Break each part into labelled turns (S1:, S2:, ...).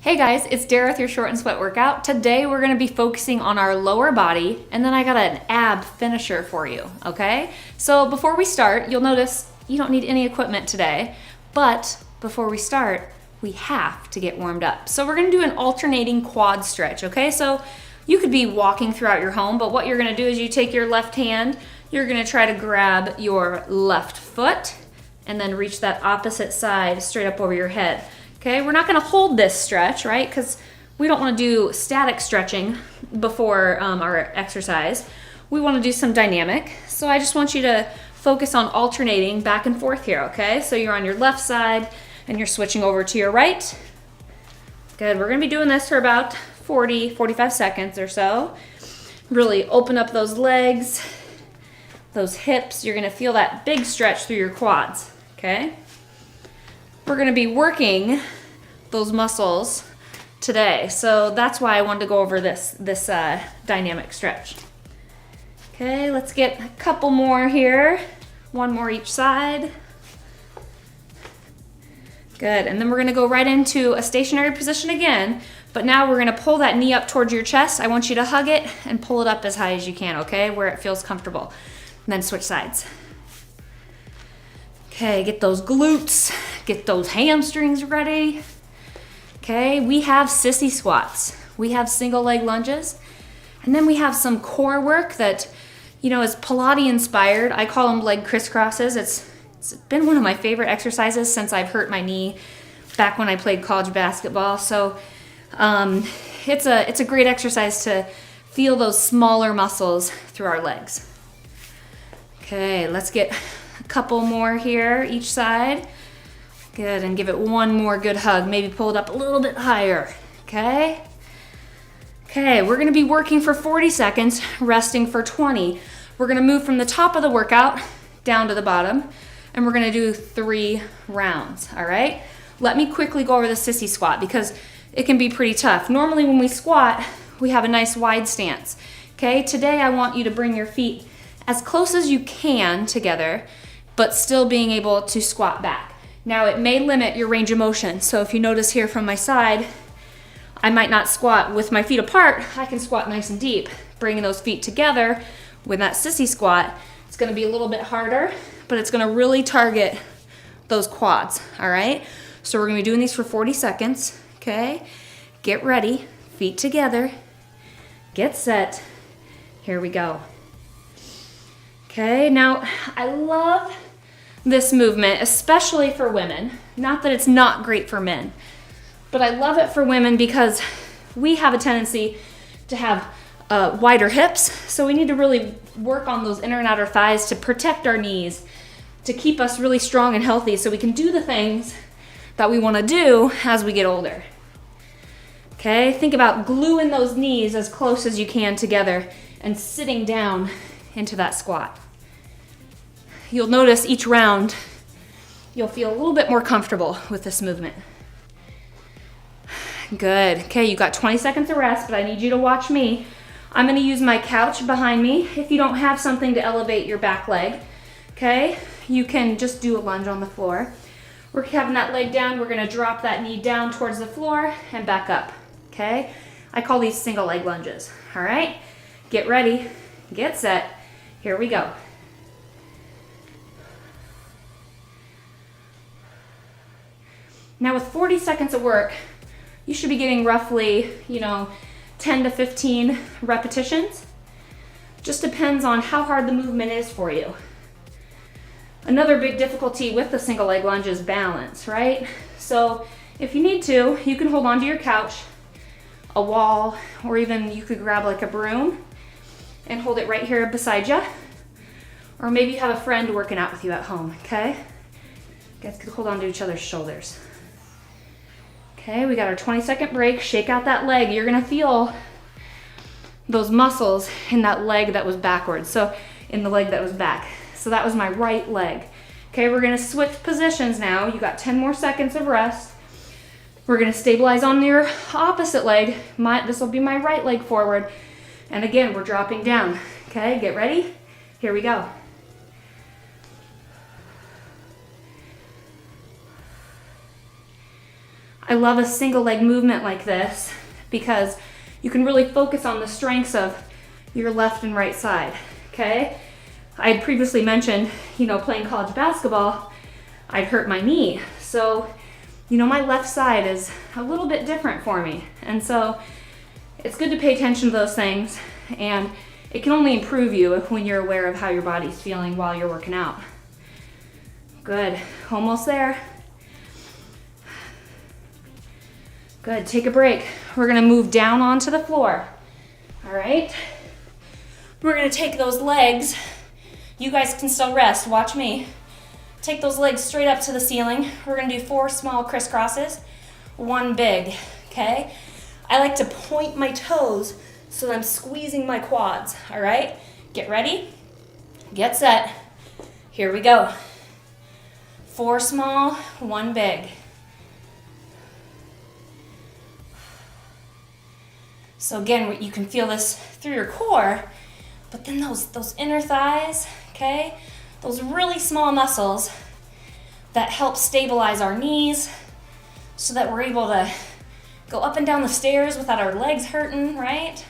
S1: Hey guys, it's Dara with your Short and Sweat workout. Today we're gonna be focusing on our lower body, and then I got an ab finisher for you, okay? So before we start, you'll notice you don't need any equipment today, but before we start, we have to get warmed up. So we're gonna do an alternating quad stretch, okay? So you could be walking throughout your home, but what you're gonna do is you take your left hand, you're gonna try to grab your left foot, and then reach that opposite side straight up over your head. Okay, we're not gonna hold this stretch, right? Because we don't wanna do static stretching before our exercise. We wanna do some dynamic. So I just want you to focus on alternating back and forth here, okay? So you're on your left side and you're switching over to your right. Good, we're gonna be doing this for about 45 seconds or so. Really open up those legs, those hips. You're gonna feel that big stretch through your quads, okay? We're gonna be working those muscles today. So that's why I wanted to go over this dynamic stretch. Okay, let's get a couple more here. One more each side. Good, and then we're gonna go right into a stationary position again, but now we're gonna pull that knee up towards your chest. I want you to hug it and pull it up as high as you can, okay, where it feels comfortable. And then switch sides. Okay, get those glutes, get those hamstrings ready. Okay, we have sissy squats. We have single leg lunges. And then we have some core work that, you know, is Pilates inspired. I call them leg crisscrosses. It's been one of my favorite exercises since I've hurt my knee back when I played college basketball. So it's a great exercise to feel those smaller muscles through our legs. Okay, let's get a couple more here each side. Good, and give it one more good hug. Maybe pull it up a little bit higher, okay? Okay, we're gonna be working for 40 seconds, resting for 20. We're gonna move from the top of the workout down to the bottom, and we're gonna do 3 rounds, all right? Let me quickly go over the sissy squat because it can be pretty tough. Normally when we squat, we have a nice wide stance, okay? Today I want you to bring your feet as close as you can together, but still being able to squat back. Now it may limit your range of motion. So if you notice here from my side, I might not squat with my feet apart. I can squat nice and deep. Bringing those feet together with that sissy squat, it's gonna be a little bit harder, but it's gonna really target those quads, all right? So we're gonna be doing these for 40 seconds, okay? Get ready, feet together, get set, here we go. Okay, now I love this movement, especially for women. Not that it's not great for men, but I love it for women because we have a tendency to have wider hips, so we need to really work on those inner and outer thighs to protect our knees, to keep us really strong and healthy so we can do the things that we want to do as we get older. Okay, think about gluing those knees as close as you can together and sitting down into that squat. You'll notice each round, you'll feel a little bit more comfortable with this movement. Good. Okay, you got 20 seconds of rest, but I need you to watch me. I'm gonna use my couch behind me. If you don't have something to elevate your back leg, okay, you can just do a lunge on the floor. We're having that leg down, we're gonna drop that knee down towards the floor and back up, okay? I call these single leg lunges, all right? Get ready, get set, here we go. Now with 40 seconds of work, you should be getting roughly, 10 to 15 repetitions. Just depends on how hard the movement is for you. Another big difficulty with the single leg lunge is balance, right? So if you need to, you can hold onto your couch, a wall, or even you could grab like a broom and hold it right here beside you. Or maybe you have a friend working out with you at home, okay? You guys could hold on to each other's shoulders. Okay, we got our 20-second break. Shake out that leg. You're gonna feel those muscles in that leg that was backwards. So in the leg that was back. So that was my right leg. Okay, we're gonna switch positions now. You got 10 more seconds of rest. We're gonna stabilize on your opposite leg. This will be my right leg forward. And again, we're dropping down. Okay, get ready. Here we go. I love a single leg movement like this because you can really focus on the strengths of your left and right side, okay? I had previously mentioned, playing college basketball, I'd hurt my knee. So, my left side is a little bit different for me. And so it's good to pay attention to those things, and it can only improve you when you're aware of how your body's feeling while you're working out. Good, almost there. Good, take a break. We're gonna move down onto the floor, all right? We're gonna take those legs. You guys can still rest, watch me. Take those legs straight up to the ceiling. We're gonna do 4 small crisscrosses, 1 big, okay? I like to point my toes so that I'm squeezing my quads, all right? Get ready, get set. Here we go. 4 small, 1 big. So again, you can feel this through your core, but then those inner thighs, okay? Those really small muscles that help stabilize our knees so that we're able to go up and down the stairs without our legs hurting, right?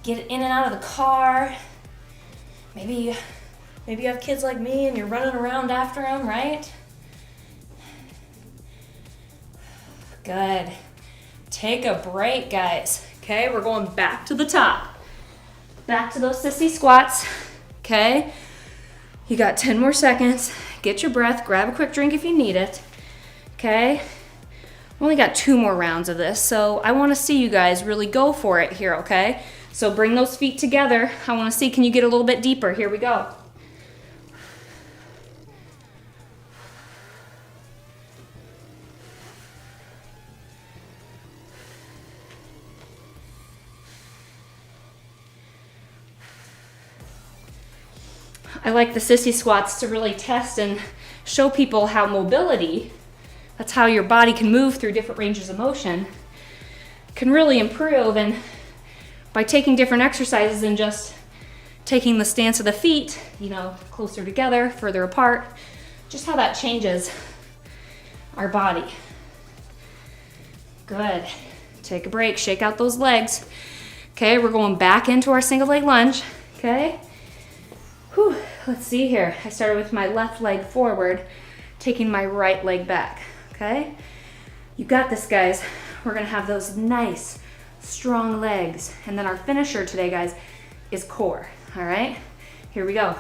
S1: Get in and out of the car. Maybe you have kids like me and you're running around after them, right? Good. Take a break, guys. Okay, we're going back to the top. Back to those sissy squats. Okay, you got 10 more seconds. Get your breath, grab a quick drink if you need it. Okay, we only got 2 more rounds of this, so I want to see you guys really go for it here, okay? So bring those feet together. I want to see, can you get a little bit deeper? Here we go. I like the sissy squats to really test and show people how mobility, that's how your body can move through different ranges of motion, can really improve. And by taking different exercises and just taking the stance of the feet, closer together, further apart, just how that changes our body. Good. Take a break, shake out those legs. Okay, we're going back into our single leg lunge, okay? Whew, let's see here. I started with my left leg forward, taking my right leg back, okay? You got this, guys. We're gonna have those nice, strong legs. And then our finisher today, guys, is core, all right? Here we go.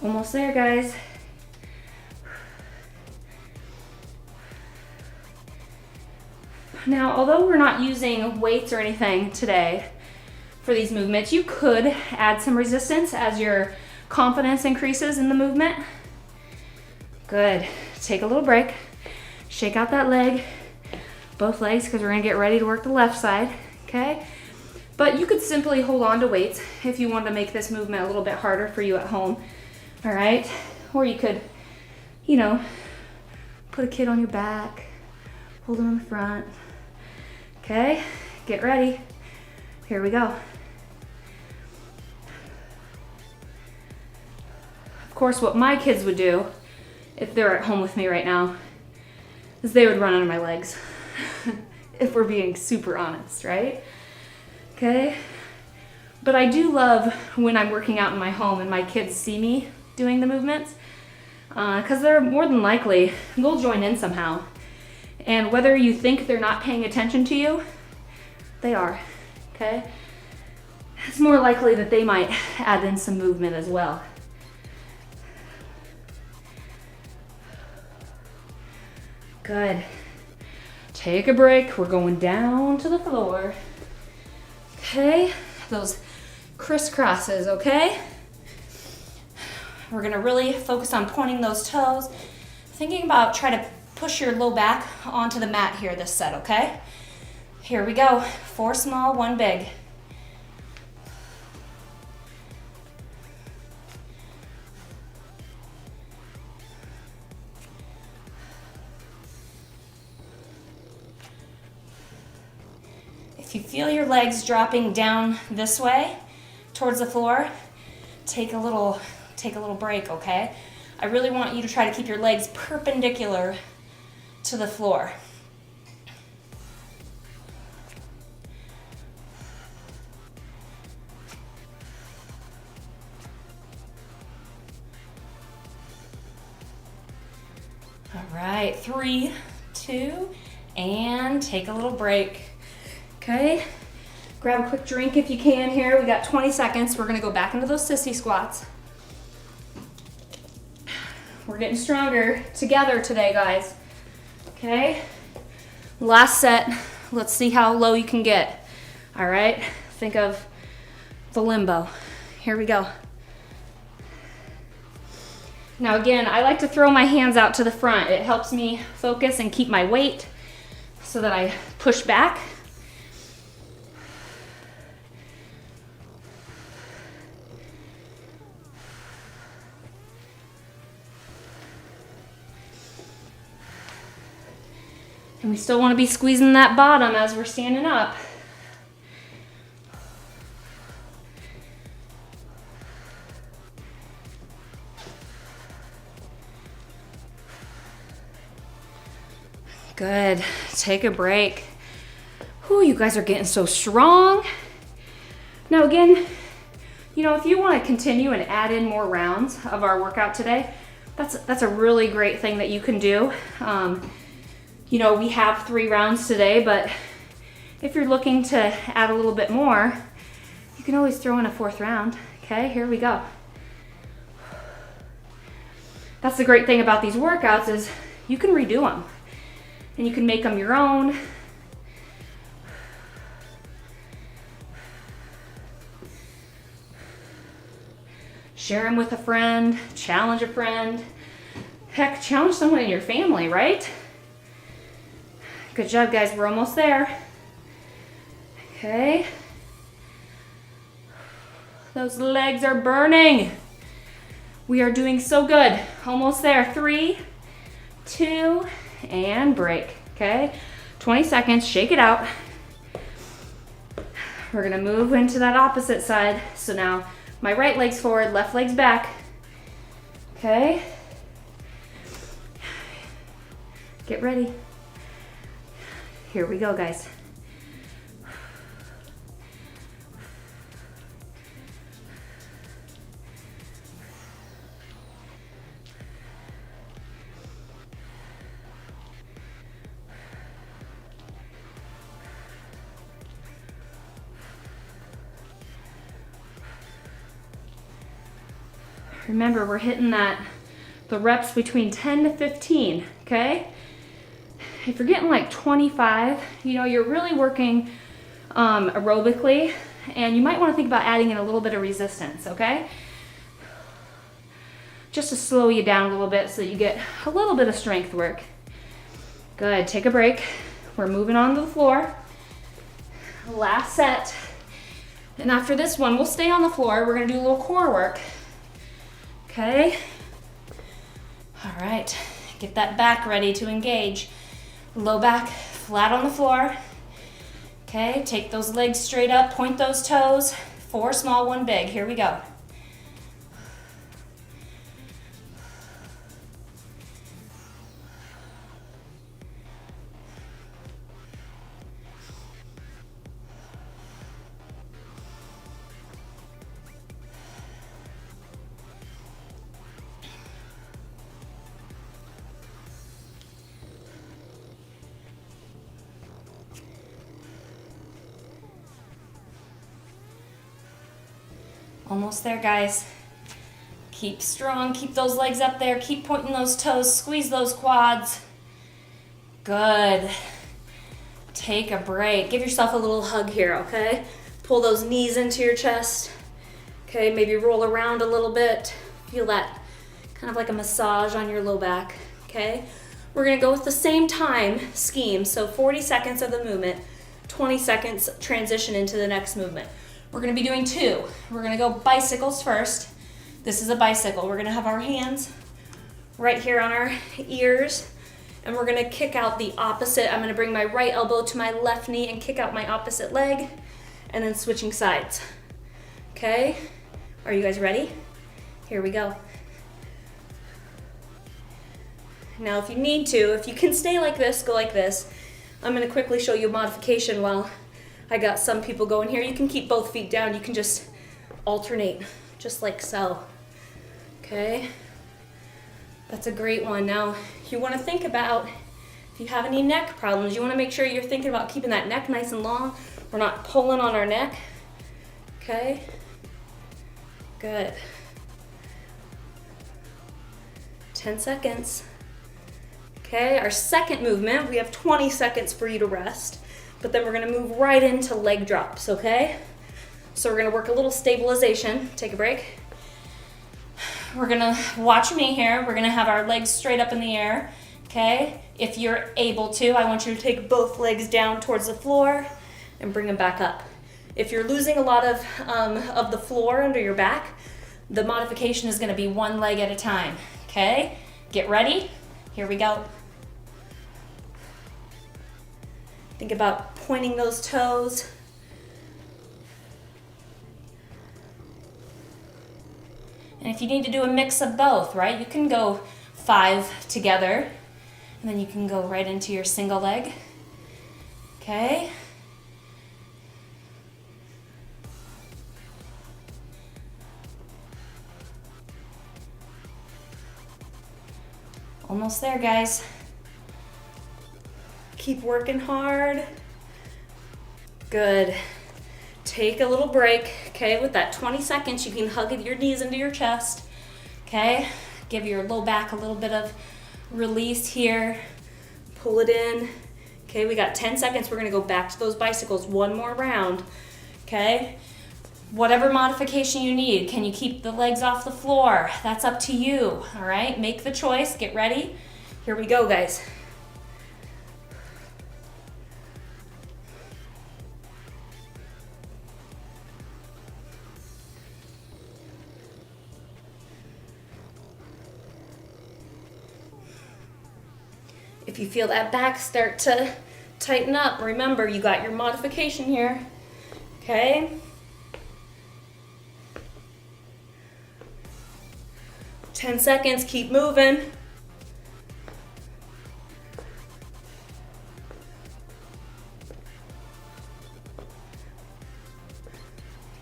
S1: Almost there, guys. Now, although we're not using weights or anything today for these movements, you could add some resistance as your confidence increases in the movement. Good. Take a little break. Shake out that leg, both legs, because we're gonna get ready to work the left side, okay? But you could simply hold on to weights if you wanted to make this movement a little bit harder for you at home. All right, or you could, put a kid on your back, hold him in the front. Okay, get ready. Here we go. Of course, what my kids would do if they're at home with me right now is they would run under my legs, if we're being super honest, right? Okay, but I do love when I'm working out in my home and my kids see me doing the movements, because they're more than likely, they'll join in somehow. And whether you think they're not paying attention to you, they are, okay? It's more likely that they might add in some movement as well. Good. Take a break. We're going down to the floor. Okay, those crisscrosses, okay? We're gonna really focus on pointing those toes. Thinking about try to push your low back onto the mat here this set, okay? Here we go. 4 small, 1 big. If you feel your legs dropping down this way towards the floor, take a little break, okay? I really want you to try to keep your legs perpendicular to the floor. All right, 3, 2, and take a little break. Okay, grab a quick drink if you can here. We got 20 seconds. We're gonna go back into those sissy squats. We're getting stronger together today, guys. Okay, last set. Let's see how low you can get. All right, think of the limbo. Here we go. Now again, I like to throw my hands out to the front. It helps me focus and keep my weight so that I push back. And we still want to be squeezing that bottom as we're standing up. Good. Take a break. Whew, you guys are getting so strong. Now again, if you want to continue and add in more rounds of our workout today, that's a really great thing that you can do. We have 3 rounds today, but if you're looking to add a little bit more, you can always throw in a 4th round. Okay, here we go. That's the great thing about these workouts is you can redo them. And you can make them your own. Share them with a friend, challenge a friend. Heck, challenge someone in your family, right? Good job, guys, we're almost there. Okay. Those legs are burning. We are doing so good. Almost there. 3, 2, and break, okay? 20 seconds, shake it out. We're gonna move into that opposite side. So now my right leg's forward, left leg's back, okay? Get ready. Here we go, guys. Remember, we're hitting the reps between 10 to 15, okay? If you're getting like 25, you're really working aerobically, and you might want to think about adding in a little bit of resistance, okay? Just to slow you down a little bit so you get a little bit of strength work. Good, take a break. We're moving on to the floor. Last set. And after this one, we'll stay on the floor. We're gonna do a little core work. Okay. All right, get that back ready to engage. Low back, flat on the floor. Okay, take those legs straight up, point those toes. 4 small, 1 big, here we go. Almost there, guys. Keep strong, keep those legs up there, keep pointing those toes, squeeze those quads. Good. Take a break. Give yourself a little hug here, okay? Pull those knees into your chest. Okay, maybe roll around a little bit. Feel that kind of like a massage on your low back, okay? We're gonna go with the same time scheme, so 40 seconds of the movement, 20 seconds transition into the next movement. We're gonna be doing 2. We're gonna go bicycles first. This is a bicycle. We're gonna have our hands right here on our ears, and we're gonna kick out the opposite. I'm gonna bring my right elbow to my left knee and kick out my opposite leg, and then switching sides. Okay, are you guys ready? Here we go. Now if you need to, if you can stay like this, go like this. I'm gonna quickly show you a modification while I got some people going here. You can keep both feet down. You can just alternate, just like so. Okay, that's a great one. Now you wanna think about if you have any neck problems, you wanna make sure you're thinking about keeping that neck nice and long. We're not pulling on our neck, okay? Good. 10 seconds. Okay, our second movement, we have 20 seconds for you to rest, but then we're gonna move right into leg drops, okay? So we're gonna work a little stabilization. Take a break. We're gonna watch me here. We're gonna have our legs straight up in the air, okay? If you're able to, I want you to take both legs down towards the floor and bring them back up. If you're losing a lot of the floor under your back, the modification is gonna be one leg at a time, okay? Get ready, here we go. Think about pointing those toes. And if you need to do a mix of both, right? You can go 5 together, and then you can go right into your single leg, okay? Almost there, guys. Keep working hard. Good. Take a little break, okay? With that 20 seconds, you can hug your knees into your chest, okay? Give your low back a little bit of release here. Pull it in. Okay, we got 10 seconds. We're gonna go back to those bicycles one more round, okay? Whatever modification you need. Can you keep the legs off the floor? That's up to you, all right? Make the choice, get ready. Here we go, guys. If you feel that back start to tighten up, remember you got your modification here, okay? Ten seconds, keep moving.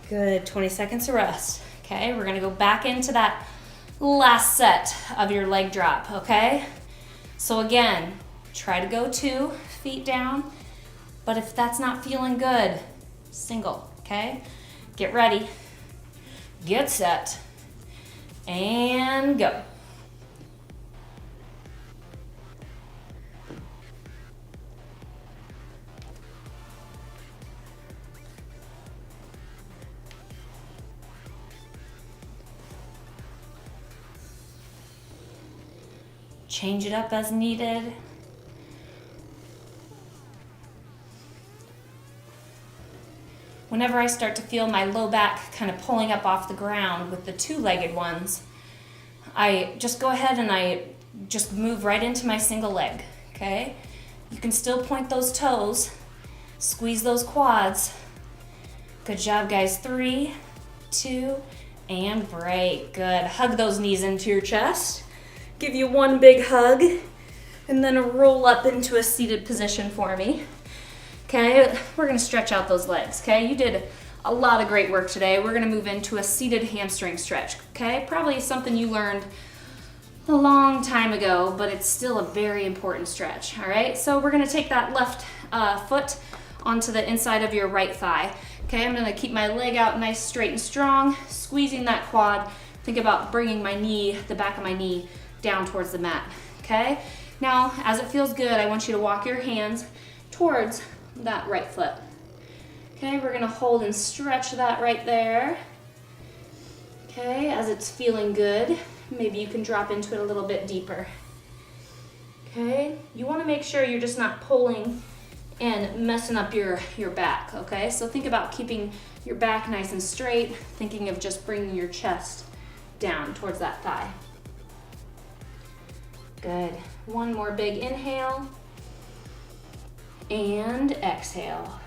S1: Good, 20 seconds to rest. Okay, we're gonna go back into that last set of your leg drop, okay? So again, try to go 2 feet down, but if that's not feeling good, single, okay? Get ready, get set, and go. Change it up as needed. Whenever I start to feel my low back kind of pulling up off the ground with the 2-legged ones, I just go ahead and I just move right into my single leg, okay? You can still point those toes, squeeze those quads. Good job, guys. 3, 2, and break. Good. Hug those knees into your chest. Give you one big hug, and then roll up into a seated position for me. Okay, we're gonna stretch out those legs, okay? You did a lot of great work today. We're gonna move into a seated hamstring stretch, okay? Probably something you learned a long time ago, but it's still a very important stretch, all right? So we're gonna take that left foot onto the inside of your right thigh. Okay, I'm gonna keep my leg out nice, straight and strong, squeezing that quad. Think about bringing my knee, the back of my knee, down towards the mat, okay? Now, as it feels good, I want you to walk your hands towards that right foot. Okay, we're gonna hold and stretch that right there. Okay, as it's feeling good, maybe you can drop into it a little bit deeper. Okay, you wanna make sure you're just not pulling and messing up your back, okay? So think about keeping your back nice and straight, thinking of just bringing your chest down towards that thigh. Good. One more big inhale and exhale.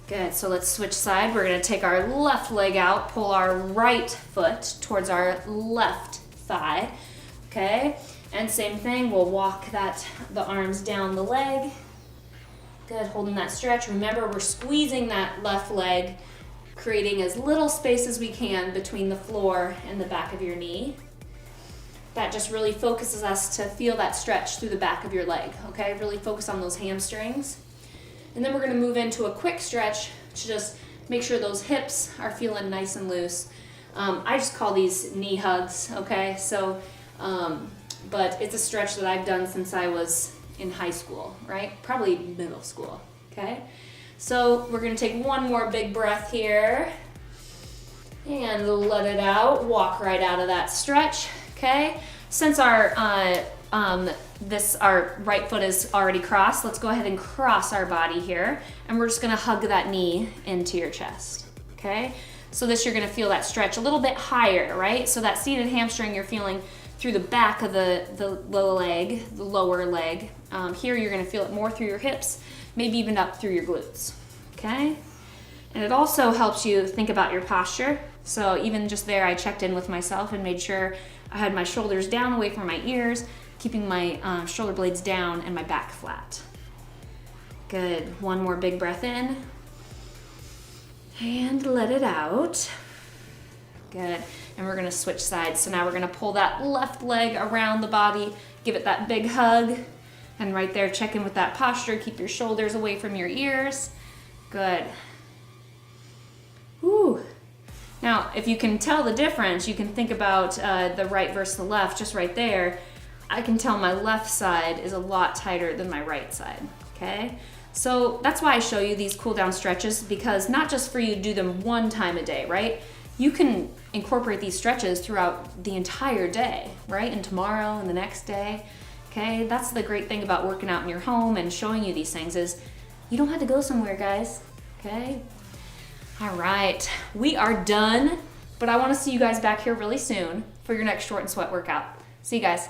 S1: Good, so let's switch side. We're gonna take our left leg out, pull our right foot towards our left thigh, okay? And same thing, we'll walk the arms down the leg. Good, holding that stretch. Remember, we're squeezing that left leg, creating as little space as we can between the floor and the back of your knee. That just really focuses us to feel that stretch through the back of your leg, okay? Really focus on those hamstrings. And then we're gonna move into a quick stretch to just make sure those hips are feeling nice and loose. I just call these knee hugs, okay? So, but it's a stretch that I've done since I was in high school, right? Probably middle school, okay? So we're gonna take one more big breath here and let it out. Walk right out of that stretch, okay? Since our right foot is already crossed, let's go ahead and cross our body here, and we're just gonna hug that knee into your chest, okay? So this, you're gonna feel that stretch a little bit higher, right? So that seated hamstring you're feeling through the back of the lower leg. Here you're gonna feel it more through your hips, maybe even up through your glutes, okay? And it also helps you think about your posture. So even just there, I checked in with myself and made sure I had my shoulders down away from my ears, keeping my shoulder blades down and my back flat. Good, one more big breath in. And let it out. Good, and we're gonna switch sides. So now we're gonna pull that left leg around the body, give it that big hug, and right there, check in with that posture. Keep your shoulders away from your ears. Good. Whew. Now, if you can tell the difference, you can think about the right versus the left, just right there. I can tell my left side is a lot tighter than my right side, okay? So that's why I show you these cool down stretches, because not just for you to do them one time a day, right? You can incorporate these stretches throughout the entire day, right? And tomorrow and the next day, okay? That's the great thing about working out in your home and showing you these things is you don't have to go somewhere, guys, okay? All right, we are done, but I wanna see you guys back here really soon for your next short and sweat workout. See you guys.